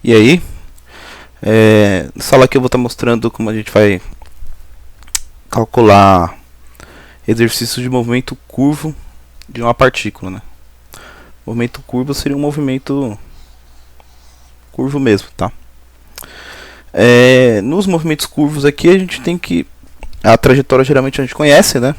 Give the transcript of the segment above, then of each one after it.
E aí, nessa aula aqui eu vou estar mostrando como a gente vai calcular exercícios de movimento curvo de uma partícula, né? Movimento curvo seria um movimento curvo mesmo, tá? Nos movimentos curvos aqui a gente tem que... A trajetória geralmente a gente conhece, né?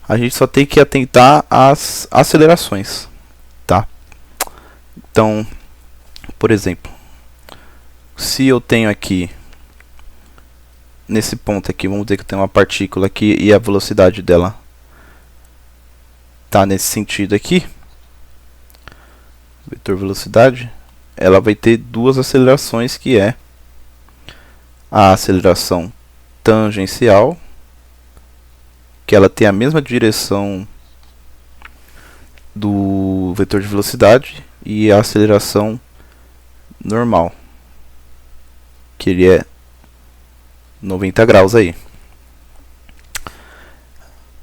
A gente só tem que atentar às acelerações, tá? Então, por exemplo, se eu tenho aqui, nesse ponto aqui, vamos dizer que eu tenho uma partícula aqui e a velocidade dela tá nesse sentido aqui, vetor velocidade, ela vai ter duas acelerações, que é a aceleração tangencial, que ela tem a mesma direção do vetor de velocidade, e a aceleração normal, que ele é 90 graus aí.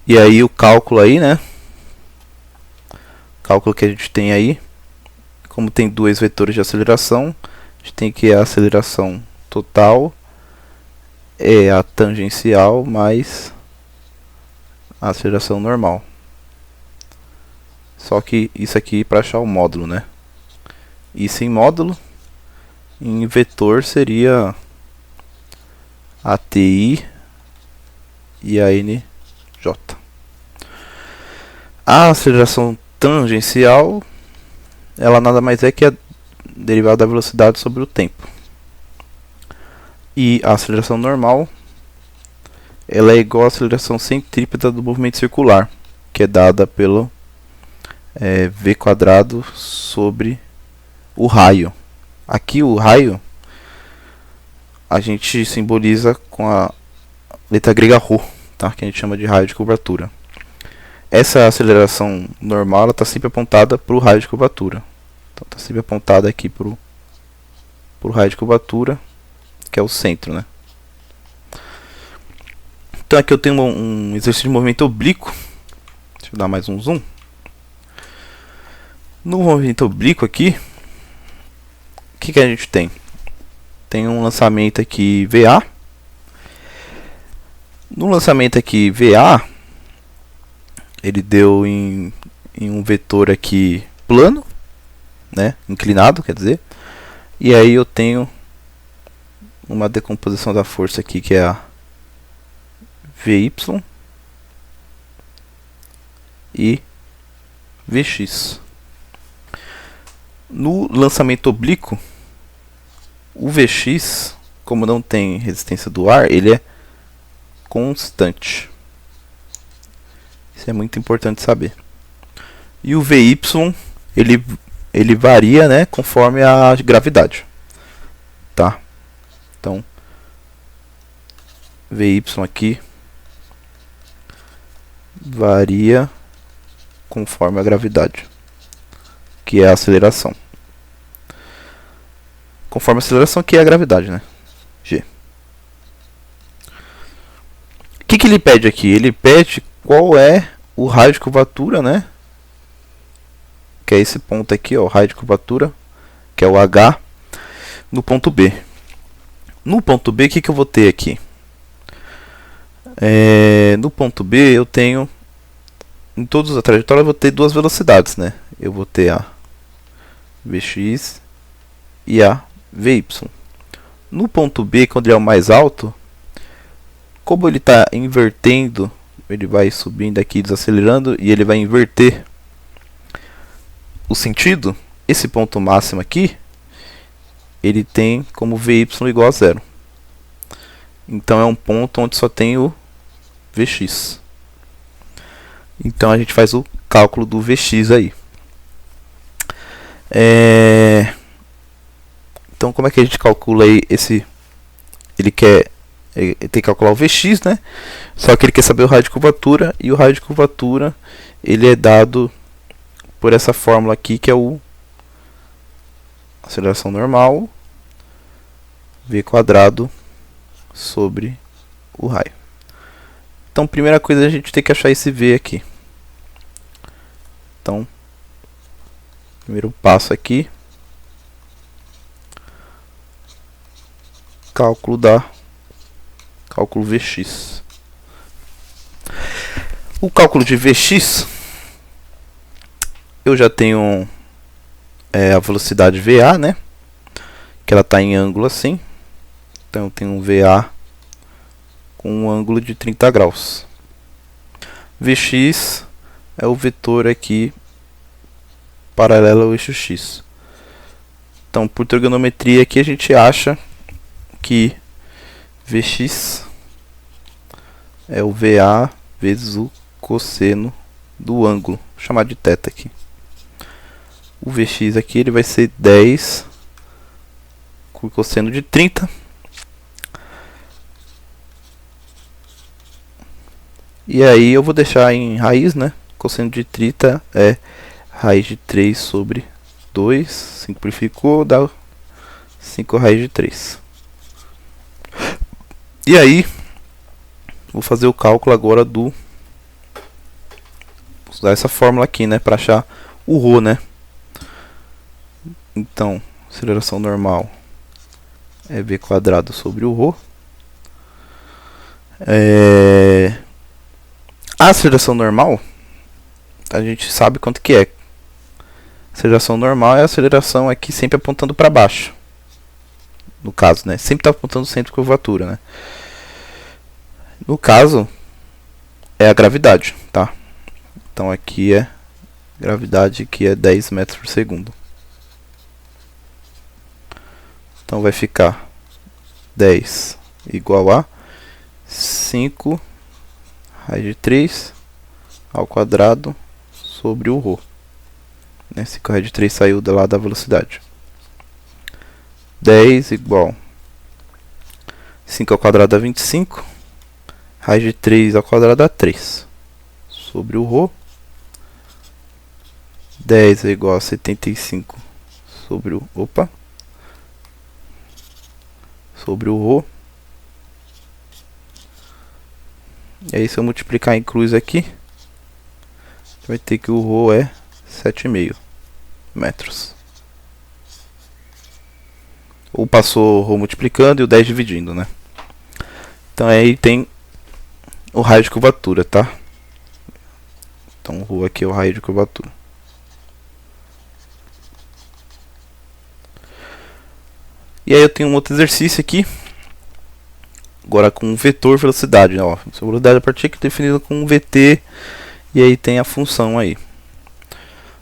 E aí o cálculo aí, né? O cálculo que a gente tem aí, como tem dois vetores de aceleração, a gente tem que a aceleração total é a tangencial mais a aceleração normal. Só que isso aqui para achar o módulo, né? Isso em módulo, em vetor seria a TI e a NJ. A aceleração tangencial, ela nada mais é que a derivada da velocidade sobre o tempo. E a aceleração normal, ela é igual à aceleração centrípeta do movimento circular, que é dada pelo v quadrado sobre o raio. Aqui o raio a gente simboliza com a letra grega ρ, tá? Que a gente chama de raio de curvatura. Essa aceleração normal está sempre apontada para o raio de curvatura. Então está sempre apontada aqui para o raio de curvatura, que é o centro, né? Então aqui eu tenho um exercício de movimento oblíquo. Deixa eu dar mais um zoom. No movimento oblíquo aqui, o que a gente tem? Tem um lançamento aqui VA. No lançamento aqui VA, ele deu em um vetor aqui plano, né? Inclinado, quer dizer. E aí eu tenho uma decomposição da força aqui, que é a VY e VX. No lançamento oblíquo, o Vx, como não tem resistência do ar, ele é constante. Isso é muito importante saber. E o Vy, ele varia, né, conforme a gravidade. Tá? Então, Vy aqui varia conforme a gravidade, que é a aceleração. Conforme a aceleração, que é a gravidade, né? G. O que ele pede aqui? Ele pede qual é o raio de curvatura, né? Que é esse ponto aqui, ó, o raio de curvatura, que é o H, no ponto B. No ponto B, o que eu vou ter aqui? No ponto B, eu tenho, em todas as trajetórias, eu vou ter duas velocidades, né? Eu vou ter a Vx e a Vy. No ponto B, quando ele é o mais alto, como ele está invertendo, ele vai subindo aqui, desacelerando, e ele vai inverter o sentido, esse ponto máximo aqui, ele tem como Vy igual a zero. Então é um ponto onde só tem o Vx. Então a gente faz o cálculo do Vx aí. Então como é que a gente calcula aí esse... Ele tem que calcular o Vx, né? Só que ele quer saber o raio de curvatura, e o raio de curvatura ele é dado por essa fórmula aqui, que é o aceleração normal v quadrado sobre o raio. Então, primeira coisa, a gente tem que achar esse v aqui. Então, primeiro passo aqui, cálculo Vx. O cálculo de Vx, eu já tenho a velocidade VA, né? Que ela está em ângulo assim. Então eu tenho um VA com um ângulo de 30 graus. Vx é o vetor aqui paralelo ao eixo x. Então, por trigonometria aqui a gente acha que Vx é o VA vezes o cosseno do ângulo, vou chamar de θ aqui. O Vx aqui ele vai ser 10 com cosseno de 30. E aí eu vou deixar em raiz, né? Cosseno de 30 é raiz de 3 sobre 2, simplificou, dá 5 raiz de 3. E aí, vou fazer o cálculo agora vou usar essa fórmula aqui, né, para achar o ρ, né? Então, aceleração normal é v quadrado sobre o ρ. A aceleração normal, a gente sabe quanto que é. Aceleração normal é a aceleração aqui sempre apontando para baixo. No caso, né? Sempre está apontando o centro de curvatura, né? No caso, é a gravidade, tá? Então aqui é gravidade, que é 10 metros por segundo. Então vai ficar 10 igual a 5 raiz de 3 ao quadrado sobre o ρ. 5 raiz de 3 saiu de lá da velocidade. 10 igual 5 ao quadrado dá 25. Raiz de 3 ao quadrado dá 3. Sobre o ρ. 10 é igual a 75 sobre o... sobre o ρ. E aí se eu multiplicar em cruz aqui, vai ter que o ρ é 7,5 metros. Ou passou o ρ multiplicando e o 10 dividindo, né? Então aí tem o raio de curvatura, tá? Então o ρ aqui é o raio de curvatura. E aí eu tenho um outro exercício aqui. Agora com um vetor velocidade, ó. Velocidade da partícula definida com um VT. E aí tem a função aí.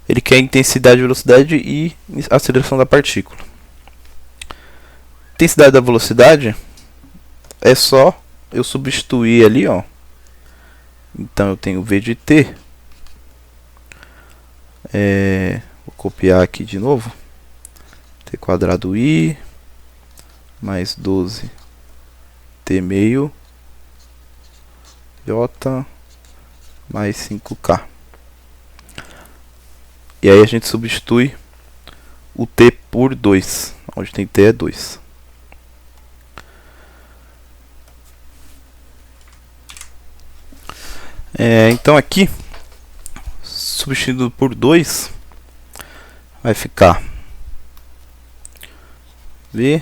Ele quer intensidade, velocidade e aceleração da partícula. Intensidade da velocidade é só eu substituir ali, ó. Então eu tenho V de t. Vou copiar aqui de novo. T quadrado I mais 12 t meio j mais 5k. E aí a gente substitui o t por 2, onde tem t é 2. Então aqui, substituído por 2, vai ficar v,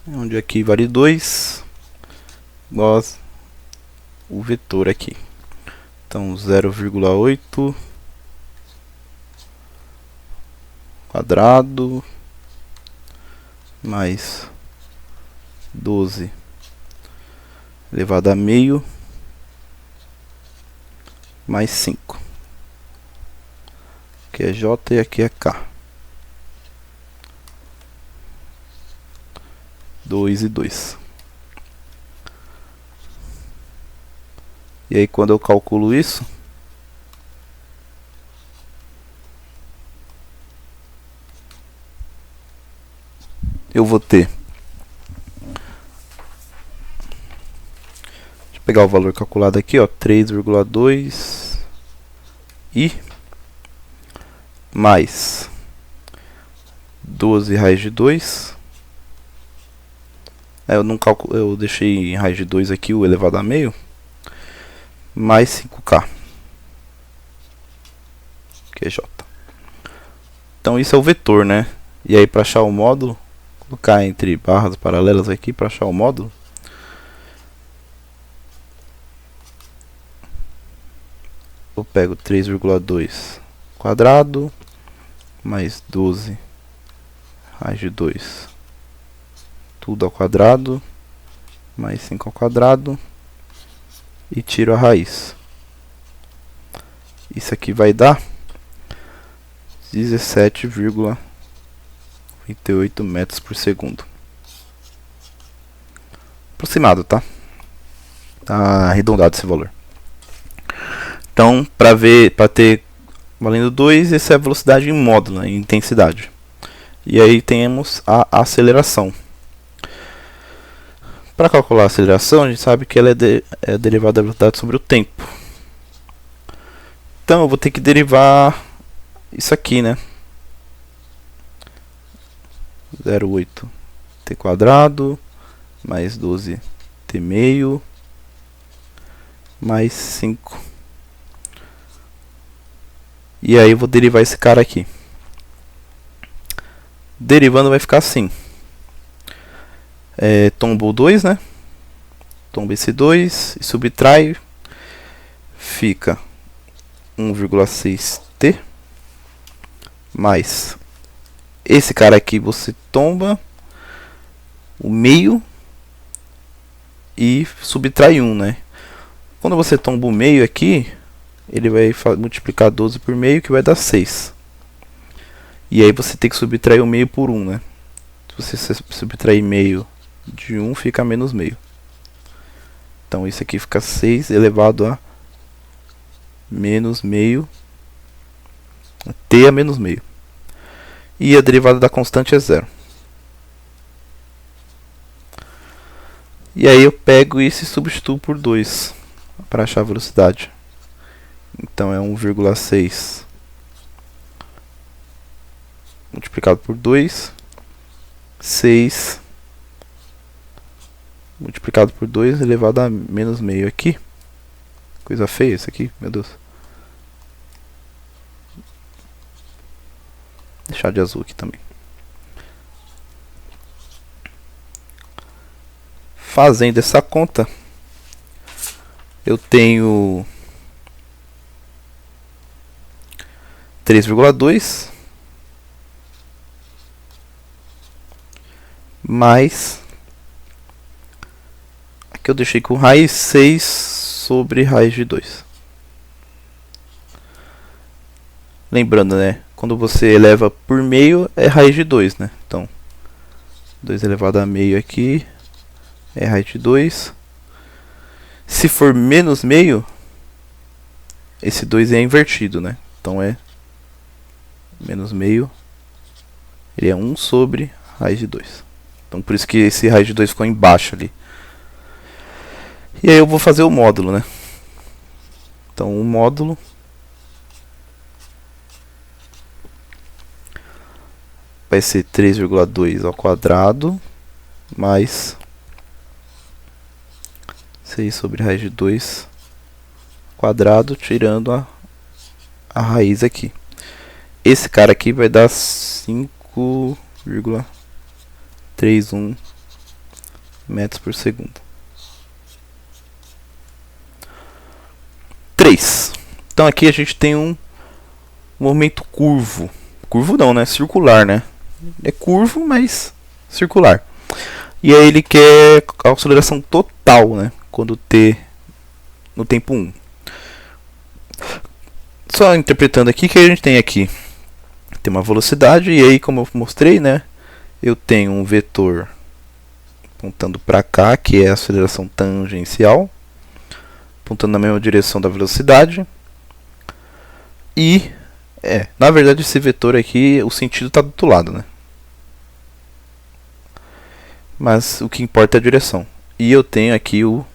onde aqui vale 2, igual o vetor aqui. Então 0,8 quadrado mais 12 elevado a meio mais 5. Aqui é J e aqui é K. 2 e 2. E aí quando eu calculo isso, eu vou ter, deixa eu pegar o valor calculado aqui, ó, 3,2 i mais 12 raiz de 2. Eu não calculo, eu deixei em raiz de 2 aqui o elevado a meio, mais 5k, que é j. Então isso é o vetor, né? E aí para achar o módulo, colocar entre barras paralelas aqui para achar o módulo. Eu pego 3,2 quadrado mais 12 raiz de 2 tudo ao quadrado mais 5 ao quadrado e tiro a raiz. Isso aqui vai dar 17,88 metros por segundo. Aproximado, tá? Tá arredondado esse valor. Então, para ter valendo 2, essa é a velocidade em módulo, em intensidade. E aí temos a aceleração. Para calcular a aceleração, a gente sabe que ela é a derivada da velocidade sobre o tempo. Então eu vou ter que derivar isso aqui, né? 0,8 t quadrado mais 12 t meio mais 5. E aí eu vou derivar esse cara aqui. Derivando vai ficar assim. Tombou 2, né? Tomba esse 2 e subtrai. Fica 1,6 t mais esse cara aqui você tomba o meio e subtrai 1, né? Quando você tomba o meio aqui, ele vai multiplicar 12 por meio, que vai dar 6. E aí você tem que subtrair o meio por 1, né? Se você subtrair meio de 1, fica menos meio. Então isso aqui fica 6 elevado a menos meio, t a menos meio. E a derivada da constante é 0. E aí eu pego isso e substituo por 2 para achar a velocidade. Então é 1,6 multiplicado por 2, 6 multiplicado por 2 elevado a menos meio aqui. Coisa feia isso aqui, meu Deus. Deixar de azul aqui também. Fazendo essa conta, eu tenho 3,2 mais, aqui eu deixei com raiz 6 sobre raiz de 2. Lembrando, né, quando você eleva por meio é raiz de 2, né? Então 2 elevado a meio aqui é raiz de 2. Se for menos meio, esse 2 é invertido, né? Então é menos meio, ele é 1 sobre raiz de 2. Então por isso que esse raiz de 2 ficou embaixo ali. E aí eu vou fazer o módulo, né? Então o módulo vai ser 3,2 ao quadrado mais 6 sobre raiz de 2 quadrado, tirando a raiz aqui. Esse cara aqui vai dar 5,31 metros por segundo. 3. Então aqui a gente tem um movimento curvo. Curvo não, né? Circular, né? É curvo, mas circular. E aí ele quer a aceleração total, né? Quando t no tempo 1. Só interpretando aqui que a gente tem aqui uma velocidade, e aí como eu mostrei, né, eu tenho um vetor apontando para cá, que é a aceleração tangencial, apontando na mesma direção da velocidade. E na verdade esse vetor aqui, o sentido está do outro lado, né? Mas o que importa é a direção. E eu tenho aqui o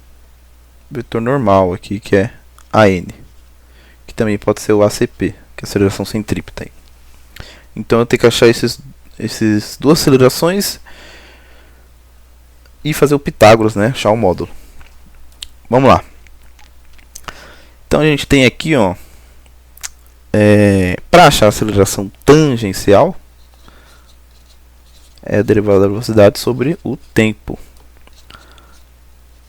vetor normal aqui, que é AN, que também pode ser o ACP, que é a aceleração centrípeta aí. Então eu tenho que achar esses duas acelerações e fazer o Pitágoras, né? Achar o módulo. Vamos lá. Então a gente tem aqui, ó, para achar a aceleração tangencial, é a derivada da velocidade sobre o tempo.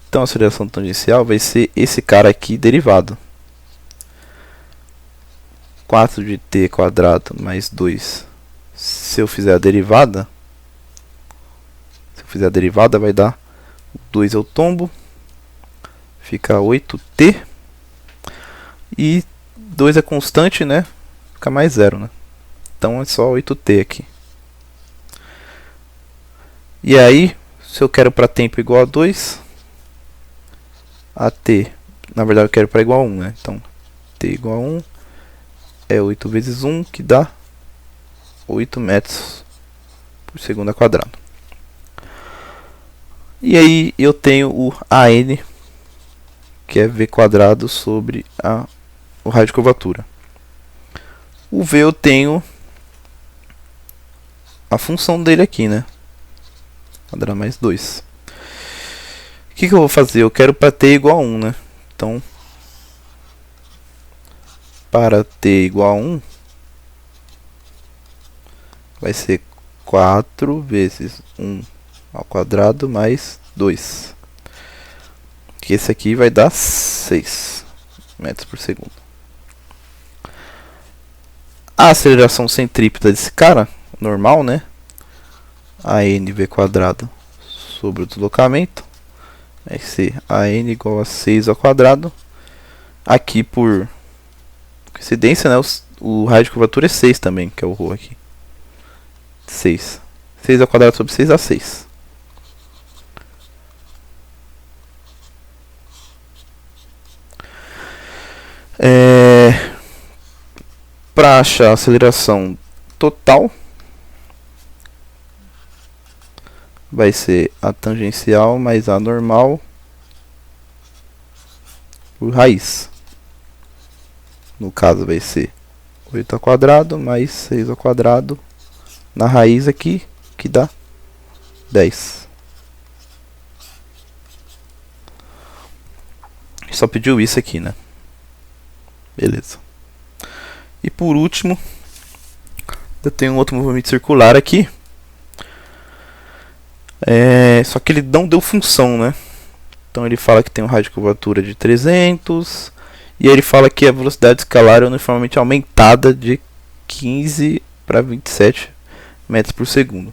Então a aceleração tangencial vai ser esse cara aqui derivado. 4 de t quadrado mais 2. Se eu fizer a derivada, vai dar 2 eu tombo, fica 8t, e 2 é constante, né? Fica mais 0, né? Então é só 8t aqui. E aí, se eu quero para tempo igual a 2, a t, na verdade eu quero para igual a 1, né? Então, t igual a 1 é 8 vezes 1, que dá 8 metros por segundo ao quadrado. E aí eu tenho o AN, que é v quadrado sobre o raio de curvatura. O v eu tenho a função dele aqui, né? Quadrado mais 2. O que eu vou fazer? Eu quero para t igual a 1, né? Então, para t igual a 1, vai ser 4 vezes 1 ao quadrado mais 2. Que esse aqui vai dar 6 metros por segundo. A aceleração centrípeta desse cara, normal, né? A nv quadrado sobre o deslocamento vai ser a n igual a 6 ao quadrado. Aqui, por coincidência, né, o raio de curvatura é 6 também, que é o ρ aqui. 6. 6 ao quadrado sobre 6 dá 6. Para achar a aceleração total, vai ser a tangencial mais a normal por raiz. No caso vai ser 8 ao quadrado mais 6 ao quadrado na raiz aqui, que dá 10. Só pediu isso aqui, né? Beleza. E por último, eu tenho um outro movimento circular aqui. Só que ele não deu função, né? Então ele fala que tem um raio de curvatura de 300. E aí ele fala que a velocidade escalar é uniformemente aumentada de 15 para 27 metros por segundo.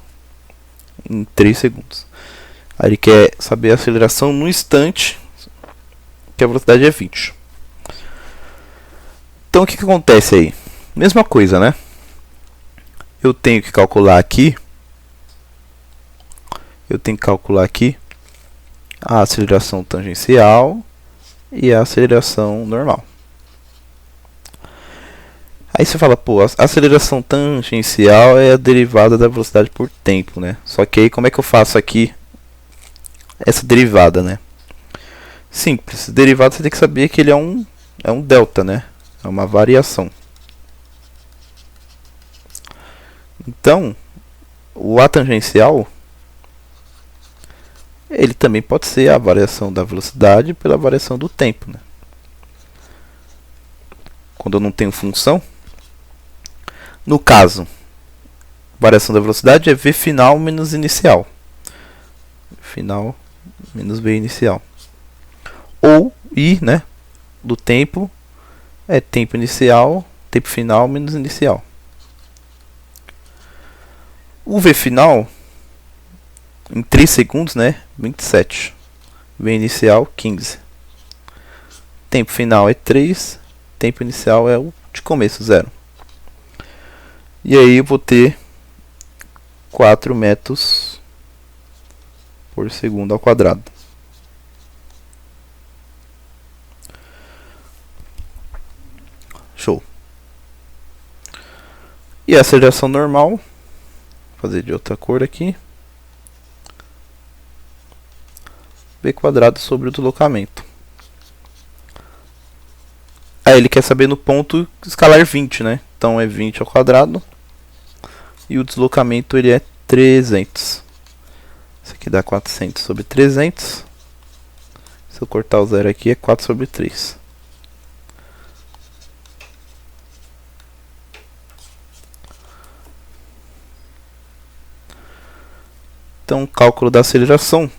Em 3 segundos. Aí ele quer saber a aceleração no instante, que a velocidade é 20. Então o que acontece aí? Mesma coisa, né? Eu tenho que calcular aqui. A aceleração tangencial e a aceleração normal. Aí você fala, pô, a aceleração tangencial é a derivada da velocidade por tempo, né? Só que aí como é que eu faço aqui essa derivada, né? Simples. Derivada você tem que saber que ele é um delta, né? É uma variação. Então, o A tangencial, ele também pode ser a variação da velocidade pela variação do tempo, né? Quando eu não tenho função. No caso, variação da velocidade é v final menos inicial. Final menos v inicial. Ou I, né, do tempo é tempo inicial, tempo final menos inicial. O v final em 3 segundos, né, 27. V inicial 15. Tempo final é 3, tempo inicial é o de começo 0. E aí eu vou ter 4 metros por segundo ao quadrado. Show. E a aceleração normal, vou fazer de outra cor aqui. V quadrado sobre o deslocamento. Aí ele quer saber no ponto escalar 20, né? Então é 20 ao quadrado. E o deslocamento ele é 300. Isso aqui dá 400 sobre 300. Se eu cortar o zero aqui é 4 sobre 3. Então, cálculo da aceleração.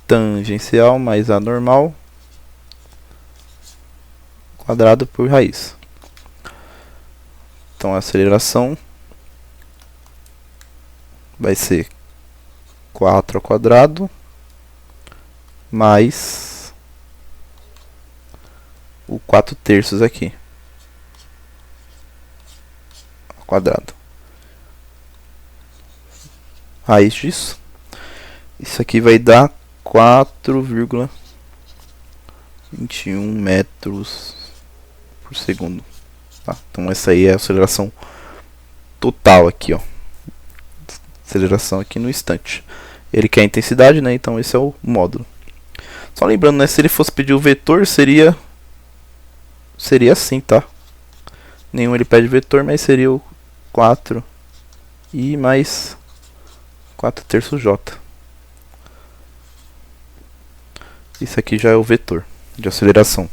Tangencial mais a normal quadrado por raiz. Então a aceleração vai ser 4 ao quadrado mais o 4/3 aqui ao quadrado. Raiz disso. Isso aqui vai dar 4,21 metros por segundo. Tá? Então essa aí é a aceleração total aqui, ó. Aceleração aqui no instante. Ele quer a intensidade, né? Então esse é o módulo. Só lembrando, né? Se ele fosse pedir o vetor, seria assim, tá? Nenhum ele pede vetor, mas seria o 4i mais 4/3 j. Isso aqui já é o vetor de aceleração.